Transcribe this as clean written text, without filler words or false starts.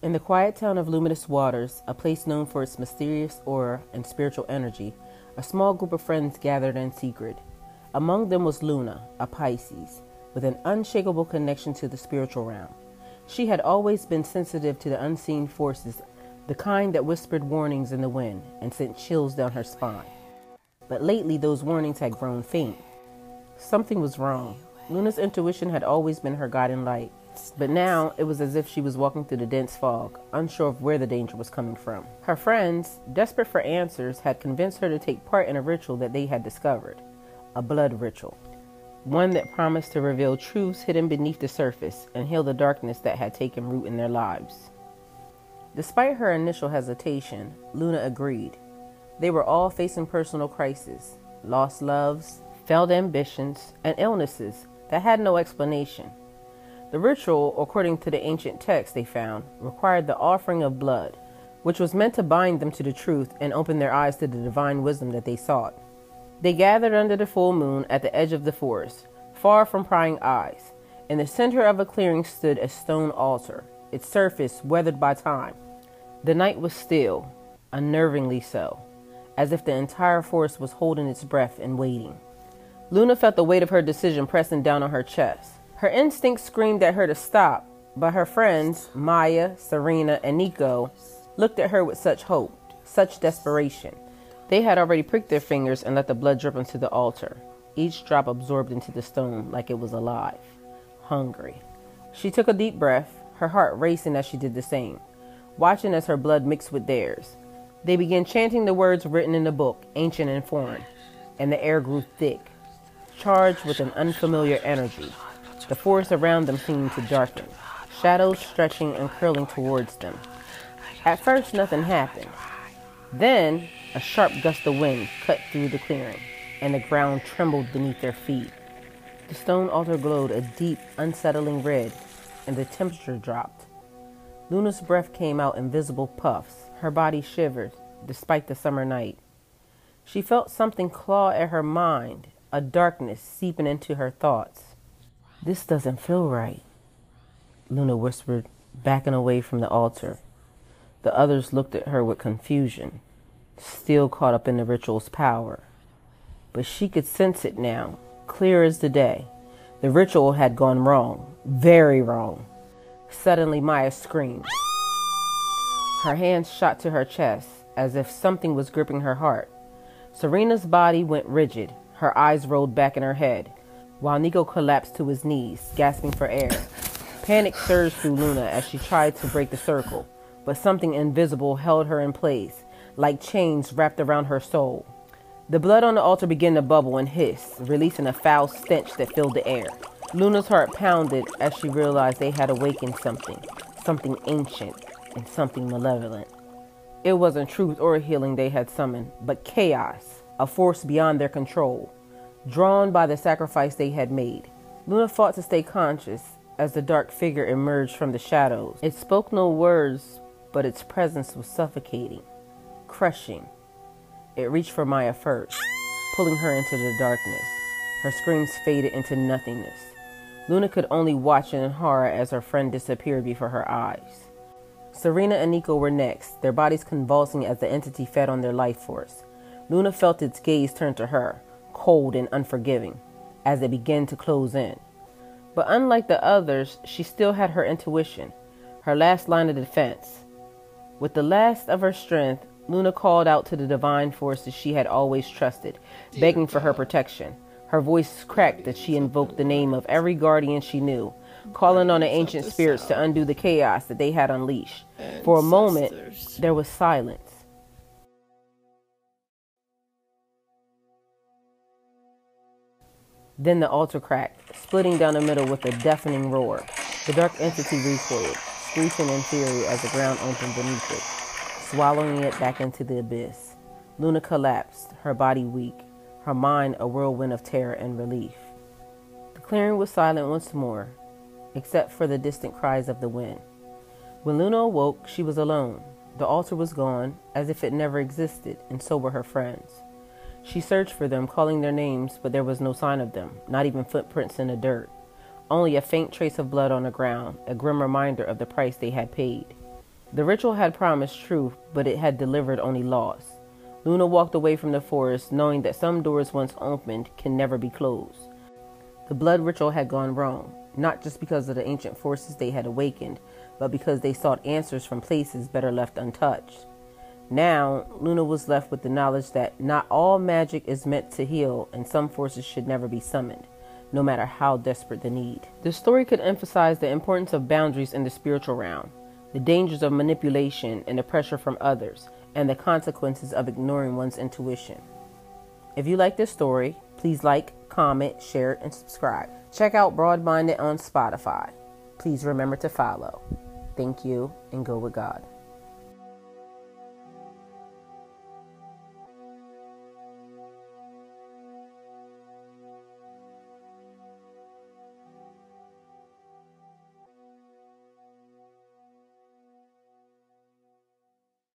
In the quiet town of Luminous Waters, a place known for its mysterious aura and spiritual energy, a small group of friends gathered in secret. Among them was Luna, a Pisces, with an unshakable connection to the spiritual realm. She had always been sensitive to the unseen forces, the kind that whispered warnings in the wind and sent chills down her spine. But lately those warnings had grown faint. Something was wrong. Luna's intuition had always been her guiding light, but now it was as if she was walking through the dense fog, unsure of where the danger was coming from. Her friends, desperate for answers, had convinced her to take part in a ritual that they had discovered, a blood ritual, one that promised to reveal truths hidden beneath the surface and heal the darkness that had taken root in their lives. Despite her initial hesitation, Luna agreed. They were all facing personal crises, lost loves, failed ambitions, and illnesses that had no explanation. The ritual, according to the ancient text they found, required the offering of blood, which was meant to bind them to the truth and open their eyes to the divine wisdom that they sought. They gathered under the full moon at the edge of the forest, far from prying eyes. In the center of a clearing stood a stone altar, its surface weathered by time. The night was still, unnervingly so, as if the entire forest was holding its breath and waiting. Luna felt the weight of her decision pressing down on her chest. Her instincts screamed at her to stop, but her friends, Maya, Serena, and Nico, looked at her with such hope, such desperation. They had already pricked their fingers and let the blood drip onto the altar, each drop absorbed into the stone like it was alive, hungry. She took a deep breath, her heart racing as she did the same, watching as her blood mixed with theirs. They began chanting the words written in the book, ancient and foreign, and the air grew thick, charged with an unfamiliar energy. The forest around them seemed to darken, shadows stretching and curling towards them. At first, nothing happened. Then, a sharp gust of wind cut through the clearing, and the ground trembled beneath their feet. The stone altar glowed a deep, unsettling red, and the temperature dropped. Luna's breath came out in visible puffs. Her body shivered, despite the summer night. She felt something claw at her mind, a darkness seeping into her thoughts. "This doesn't feel right," Luna whispered, backing away from the altar. The others looked at her with confusion, still caught up in the ritual's power. But she could sense it now, clear as the day. The ritual had gone wrong, very wrong. Suddenly, Maya screamed. Her hands shot to her chest, as if something was gripping her heart. Serena's body went rigid, her eyes rolled back in her head, while Nico collapsed to his knees, gasping for air. Panic surged through Luna as she tried to break the circle, but something invisible held her in place, like chains wrapped around her soul. The blood on the altar began to bubble and hiss, releasing a foul stench that filled the air. Luna's heart pounded as she realized they had awakened something ancient and something malevolent. It wasn't truth or healing they had summoned, but chaos, a force beyond their control, drawn by the sacrifice they had made. Luna fought to stay conscious as the dark figure emerged from the shadows. It spoke no words, but its presence was suffocating, crushing. It reached for Maya first, pulling her into the darkness. Her screams faded into nothingness. Luna could only watch in horror as her friend disappeared before her eyes. Serena and Nico were next, their bodies convulsing as the entity fed on their life force. Luna felt its gaze turn to her, cold and unforgiving, as it began to close in. But unlike the others, she still had her intuition, her last line of defense. With the last of her strength, Luna called out to the divine forces she had always trusted, begging for her protection. Her voice cracked as she invoked the name of every guardian she knew, calling on the ancient spirits to undo the chaos that they had unleashed. For a moment, there was silence. Then the altar cracked, splitting down the middle with a deafening roar. The dark entity recoiled, screeching in fury as the ground opened beneath it, swallowing it back into the abyss. Luna collapsed, her body weak, her mind a whirlwind of terror and relief. The clearing was silent once more, except for the distant cries of the wind. When Luna awoke, she was alone. The altar was gone, as if it never existed, and so were her friends. She searched for them, calling their names, but there was no sign of them, not even footprints in the dirt. Only a faint trace of blood on the ground, a grim reminder of the price they had paid. The ritual had promised truth, but it had delivered only loss. Luna walked away from the forest, knowing that some doors once opened can never be closed. The blood ritual had gone wrong, not just because of the ancient forces they had awakened, but because they sought answers from places better left untouched. Now, Luna was left with the knowledge that not all magic is meant to heal, and some forces should never be summoned, no matter how desperate the need. The story could emphasize the importance of boundaries in the spiritual realm, the dangers of manipulation and the pressure from others, and the consequences of ignoring one's intuition. If you like this story, please like, comment, share, and subscribe. Check out Broad-Minded on Spotify. Please remember to follow. Thank you, and go with God.